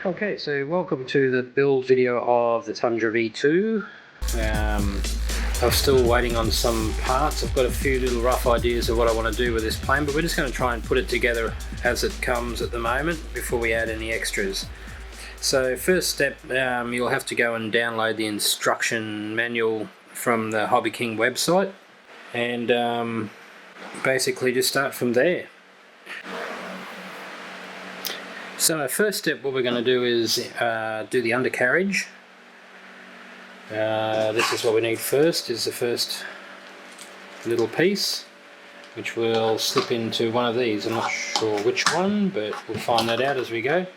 Okay, so welcome to the build video of the Tundra V2. I'm still waiting on some parts. I've got a few little rough ideas of what I want to do with this plane, but we're just going to try and put it together as it comes at the moment before we add any extras. So first step, you'll have to go and download the instruction manual from the Hobby King website and basically just start from there. So first step, what we're going to do is do the undercarriage. This is what we need first, is the first little piece, which will slip into one of these. I'm not sure which one, but we'll find that out as we go.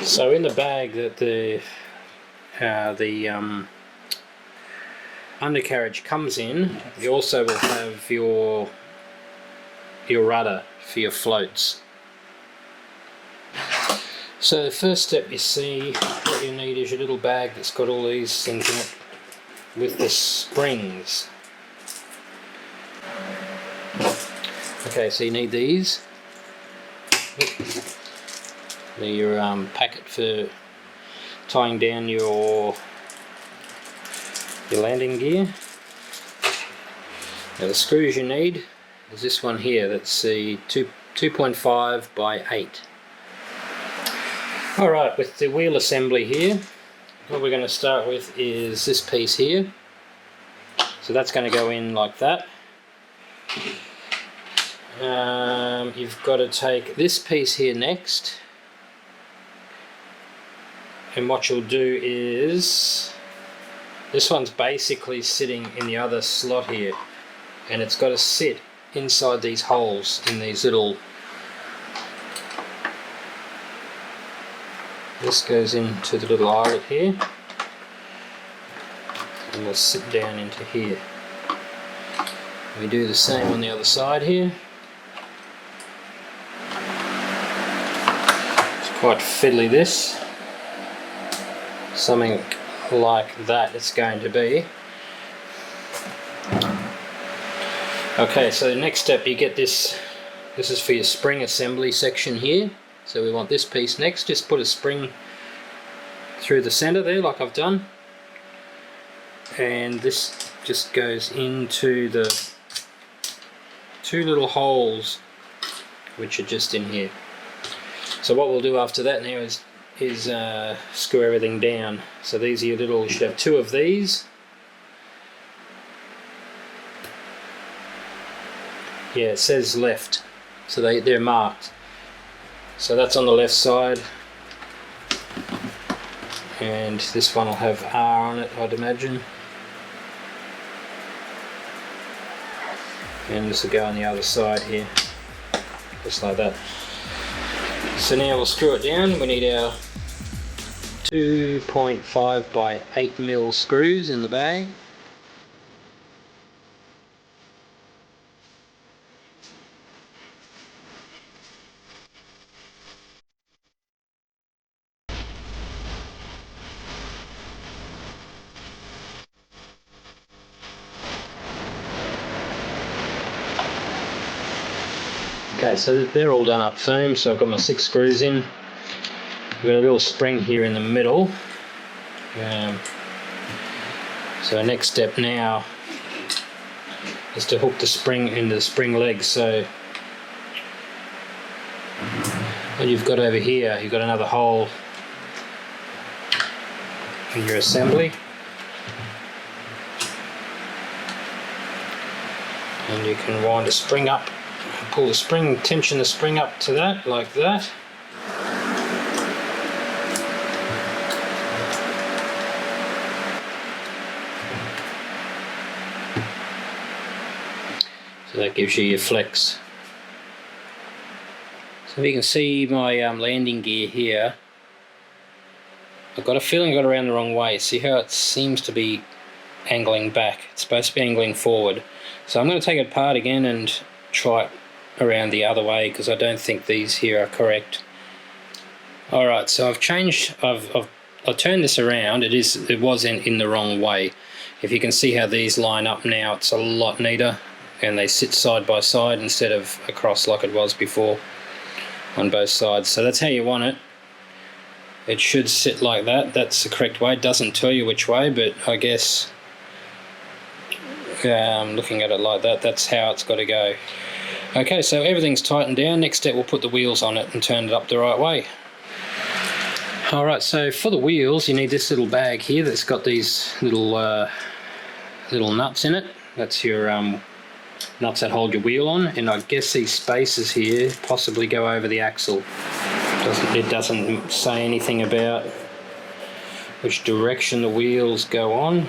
So in the bag that the undercarriage comes in, you also will have your rudder for your floats. So the first step, you see, what you need is your little bag that's got all these things in it with the springs. Okay, so you need these. They're your packet for tying down your landing gear. Now the screws you need is this one here, that's the 2.5 by 8. Alright, with the wheel assembly here, what we're going to start with is this piece here. So that's going to go in like that. You've got to take this piece here next, and what you'll do is, this one's basically sitting in the other slot here, and it's got to sit inside these holes in these little. This goes into the little eyelet here, and will sit down into here. We do the same on the other side here. It's quite fiddly, this. Something like that it's going to be. Okay, so the next step, you get this. This is for your spring assembly section here. So we want this piece next. Just put a spring through the center there like I've done, and this just goes into the two little holes which are just in here. So what we'll do after that now is screw everything down. So these are your little, you should have two of these. Yeah, it says left, so they're marked. So that's on the left side, and this one will have R on it, I'd imagine, and this will go on the other side here, just like that. So now we'll screw it down. We need our 2.5 by 8 mil screws in the bag. Okay, so they're all done up firm, so I've got my 6 screws in. I've got a little spring here in the middle. So next step now is to hook the spring into the spring leg. So what you've got over here, you've got another hole in your assembly. And you can wind a spring up. Pull the spring, tension the spring up to that, like that. So that gives you your flex. So if you can see my landing gear here, I've got a feeling I got it around the wrong way. See how it seems to be angling back? It's supposed to be angling forward. So I'm going to take it apart again and try it around the other way, because I don't think these here are correct. Alright, so I've turned this around. It was in the wrong way. If you can see how these line up now, it's a lot neater, and they sit side by side instead of across like it was before. on both sides. So that's how you want it. It should sit like that. That's the correct way. It doesn't tell you which way, but I guess looking at it like that, that's how it's got to go. Okay, so everything's tightened down. Next step, we'll put the wheels on it and turn it up the right way. Alright, so for the wheels you need this little bag here that's got these little nuts in it. That's your nuts that hold your wheel on, and I guess these spaces here possibly go over the axle. It doesn't say anything about which direction the wheels go on.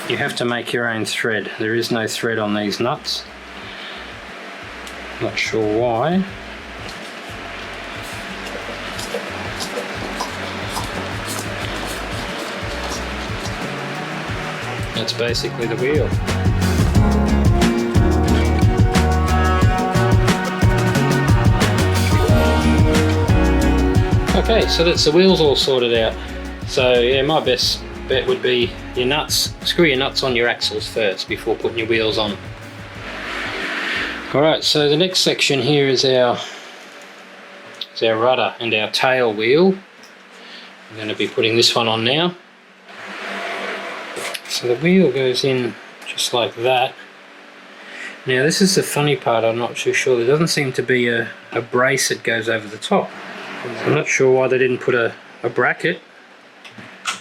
You have to make your own thread. There is no thread on these nuts. Not sure why. That's basically the wheel. Okay, so that's the wheels all sorted out. So yeah, my best bet would be your nuts. Screw your nuts on your axles first before putting your wheels on. Alright, so the next section here is our rudder and our tail wheel. I'm going to be putting this one on now. So the wheel goes in just like that. Now this is the funny part, I'm not too sure. There doesn't seem to be a brace that goes over the top. I'm not sure why they didn't put a bracket.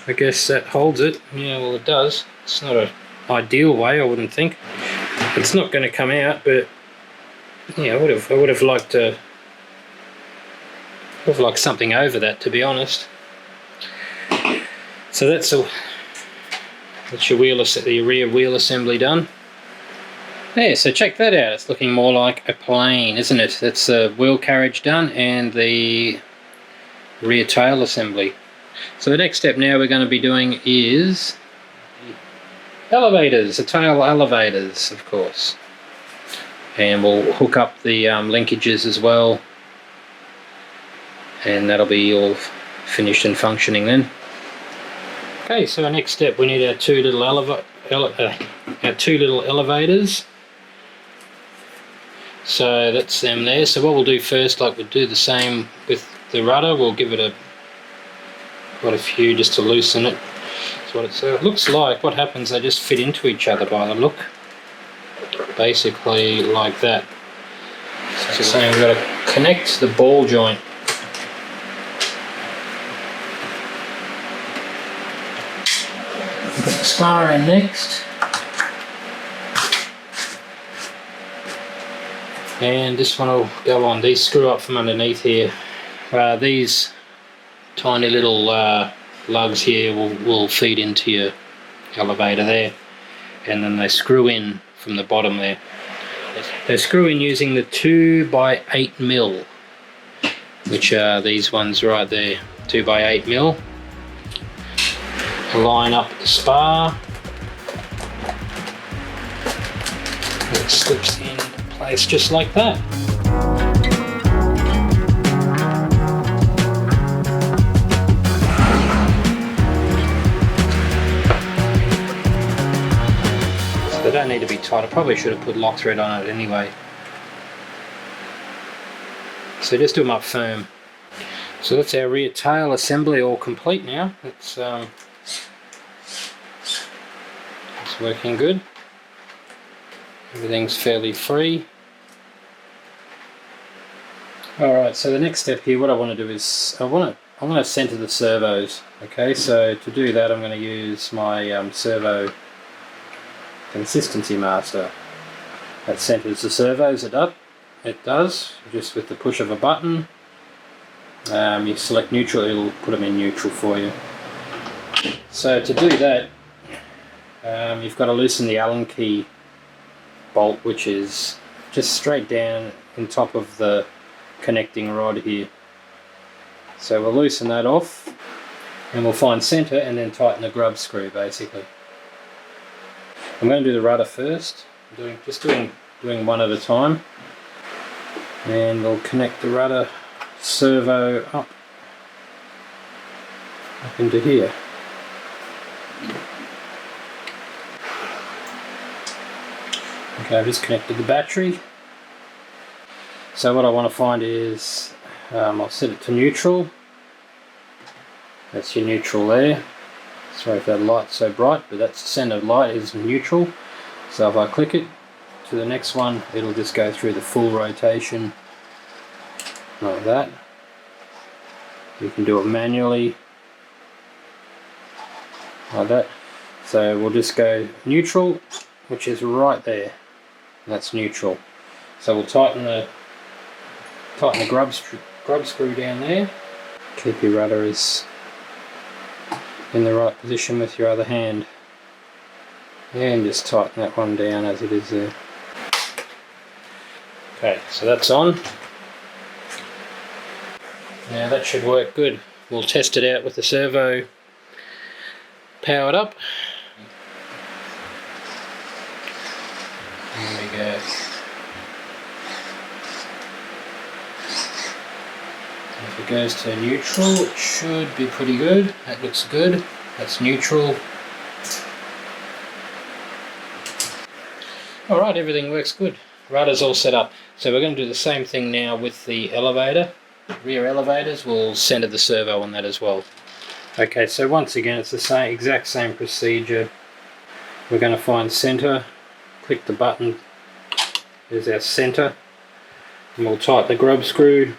I guess that holds it. Yeah, well it does. It's not an ideal way, I wouldn't think. It's not going to come out, but yeah, I would have liked something over that, to be honest. So that's your the rear wheel assembly done. Yeah, so check that out. It's looking more like a plane, isn't it? That's the wheel carriage done and the rear tail assembly. So the next step now we're going to be doing is elevators, the tail elevators, of course. And we'll hook up the linkages as well, and that'll be all finished and functioning then. Okay, so our next step, we need our two little elevators. So that's them there. So what we'll do first, like we'll do the same with the rudder, we'll give it quite a few just to loosen it. So it looks like what happens, they just fit into each other by the look. Basically like that. So saying we've got to connect the ball joint. Put the spar in next. And this one will go on. These screw up from underneath here. These tiny little lugs here will feed into your elevator there, and then they screw in from the bottom there. They screw in using the 2x8mm, which are these ones right there, 2x8mm. Line up the spar. It slips in place just like that. They don't need to be tight. I probably should have put lock thread on it anyway. So just do them up firm. So that's our rear tail assembly all complete now. It's working good. Everything's fairly free. Alright, so the next step here, what I want to do is I'm going to center the servos. Okay, so to do that I'm going to use my Servo consistency master. That centers the servos it does, just with the push of a button. You select neutral, it'll put them in neutral for you. So to do that, you've got to loosen the Allen key bolt, which is just straight down on top of the connecting rod here. So we'll loosen that off and we'll find center and then tighten the grub screw basically. I'm going to do the rudder first. I'm just doing one at a time, and we'll connect the rudder servo up into here. Okay, I've just connected the battery. So what I want to find is, I'll set it to neutral. That's your neutral there. Sorry if that light's so bright, but that's the center light is neutral. So if I click it to the next one, it'll just go through the full rotation like that. You can do it manually like that. So we'll just go neutral, which is right there. That's neutral. So we'll tighten the grub screw down there. Keep your rudder in the right position with your other hand, and just tighten that one down as it is there. Okay, so that's on. Now that should work good. We'll test it out with the servo powered up. There we go. If it goes to neutral, it should be pretty good. That looks good. That's neutral. Alright, everything works good. Rudder's all set up. So we're going to do the same thing now with the elevator. Rear elevators, we'll center the servo on that as well. Okay, so once again it's the exact same procedure. We're going to find center, click the button, there's our center, and we'll tighten the grub screw.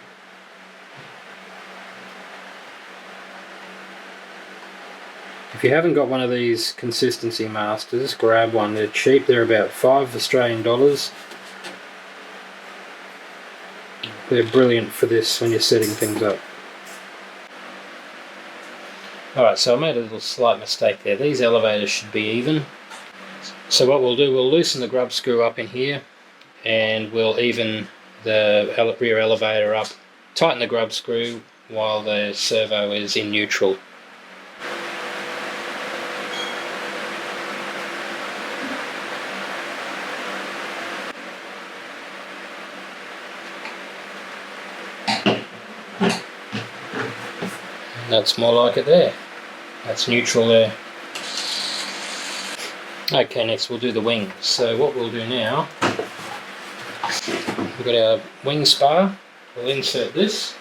If you haven't got one of these consistency masters, grab one. They're cheap, they're about $5 Australian. They're brilliant for this when you're setting things up. Alright, so I made a little slight mistake there. These elevators should be even. So what we'll do, we'll loosen the grub screw up in here, and we'll even the rear elevator up, tighten the grub screw while the servo is in neutral. That's more like it there. That's neutral there. Okay, next we'll do the wings. So what we'll do now, we've got our wing spar. We'll insert this.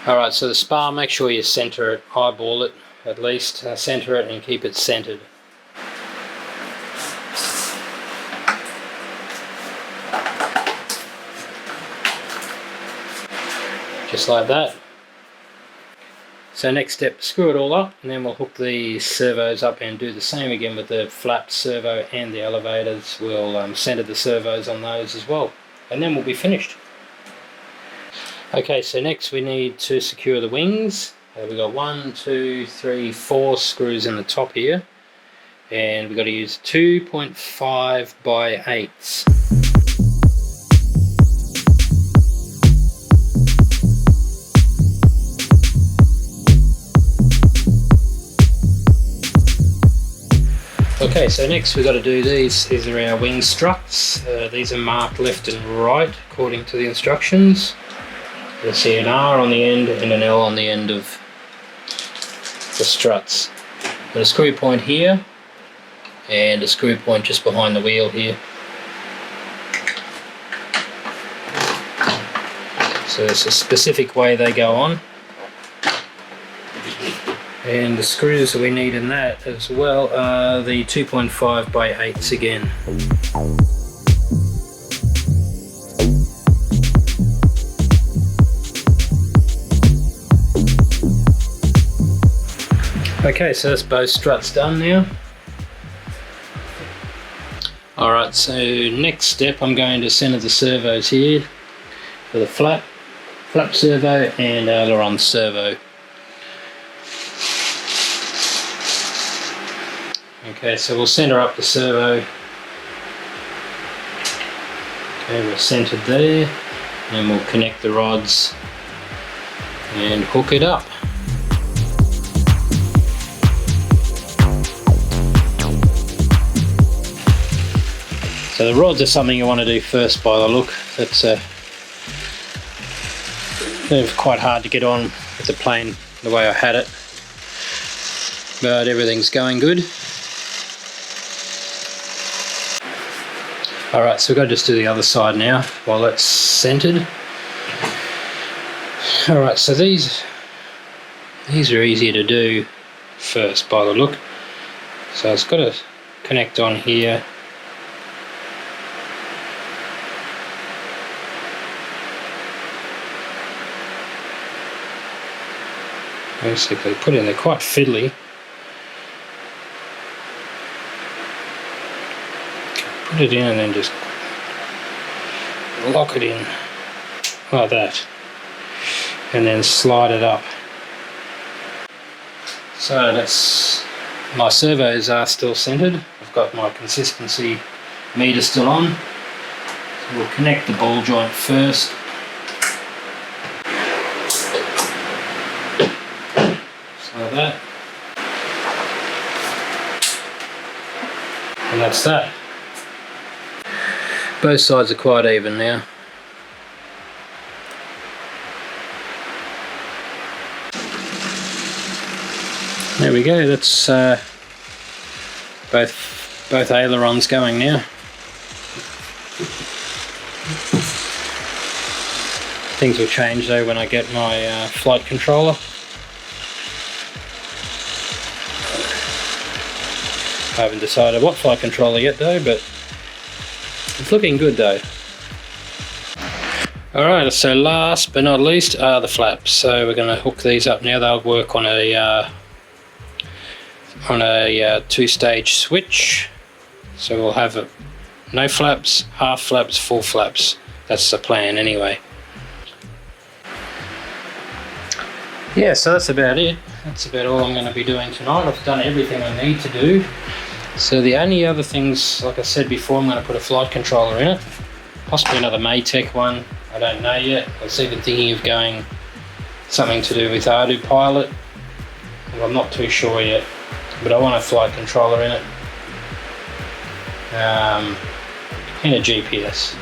Alright, so the spar, make sure you center it, eyeball it. At least center it and keep it centered. Just like that. So next step, screw it all up, and then we'll hook the servos up and do the same again with the flapped servo and the elevators. We'll center the servos on those as well, and then we'll be finished. Okay, so next we need to secure the wings. We've got 1, 2, 3, 4 screws in the top here, and we've got to use 2.5 by 8s. Okay, so next we've got to do these. These are our wing struts. These are marked left and right according to the instructions. You'll see an R on the end and an L on the end of the struts. Got a screw point here and a screw point just behind the wheel here. So there's a specific way they go on. And the screws that we need in that as well are the 2.5 by 8s again. Okay, so that's both struts done now. Alright, so next step I'm going to center the servos here for the flap servo and aileron servo. Okay, so we'll center up the servo. Okay, we're centered there, and we'll connect the rods and hook it up. So the rods are something you want to do first by the look. That's They're quite hard to get on with the plane the way I had it, but everything's going good. Alright, so we've got to just do the other side now while it's centered. Alright, so these are easier to do first by the look. So it's got to connect on here. Basically put in there, quite fiddly. Put it in and then just lock it in like that, and then slide it up. So that's, my servos are still centered. I've got my consistency meter still on. So we'll connect the ball joint first. Like that, and that's that. Both sides are quite even now. There we go, that's both ailerons going now. Things will change though when I get my flight controller. I haven't decided what flight controller yet though, but it's looking good though. Alright, so last but not least are the flaps. So we're going to hook these up now. They'll work on a two-stage switch. So we'll have no flaps, half flaps, full flaps. That's the plan anyway. Yeah, so that's about it. That's about all I'm going to be doing tonight. I've done everything I need to do. So the only other things, like I said before, I'm going to put a flight controller in it. Possibly another Maytech one. I don't know yet. I was even thinking of going something to do with Ardu Pilot. Well, I'm not too sure yet. But I want a flight controller in it. And a GPS.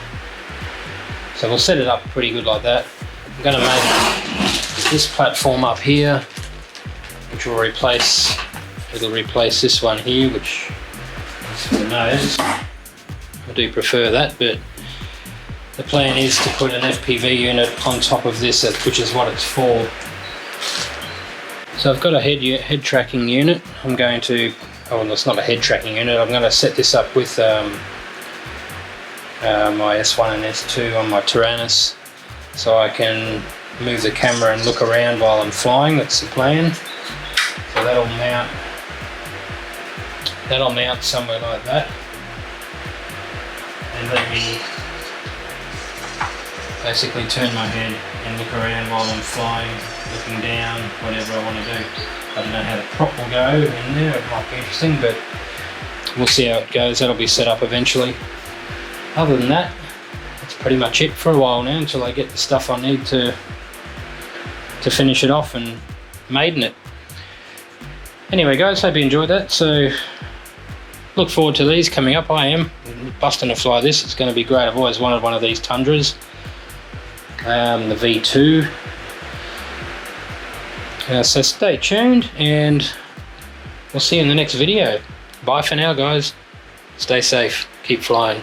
So we'll set it up pretty good like that. I'm going to make this platform up here, which will replace, it'll replace this one here, which is for the nose. I do prefer that, but the plan is to put an FPV unit on top of this, which is what it's for. So I've got a head tracking unit. I'm going to, oh well, it's not a head tracking unit, I'm going to set this up with my S1 and S2 on my Tyrannus, so I can move the camera and look around while I'm flying. That's the plan. So that'll mount somewhere like that, and let me basically turn my head and look around while I'm flying, looking down, whatever I want to do. I don't know how the prop will go in there. It might be interesting, but we'll see how it goes. That'll be set up eventually. Other than that, that's pretty much it for a while now, until I get the stuff I need to finish it off and maiden it. Anyway guys, hope you enjoyed that. So look forward to these coming up. I am busting to fly this. It's going to be great. I've always wanted one of these Tundras, the V2. So stay tuned, and we'll see you in the next video. Bye for now guys. Stay safe. Keep flying.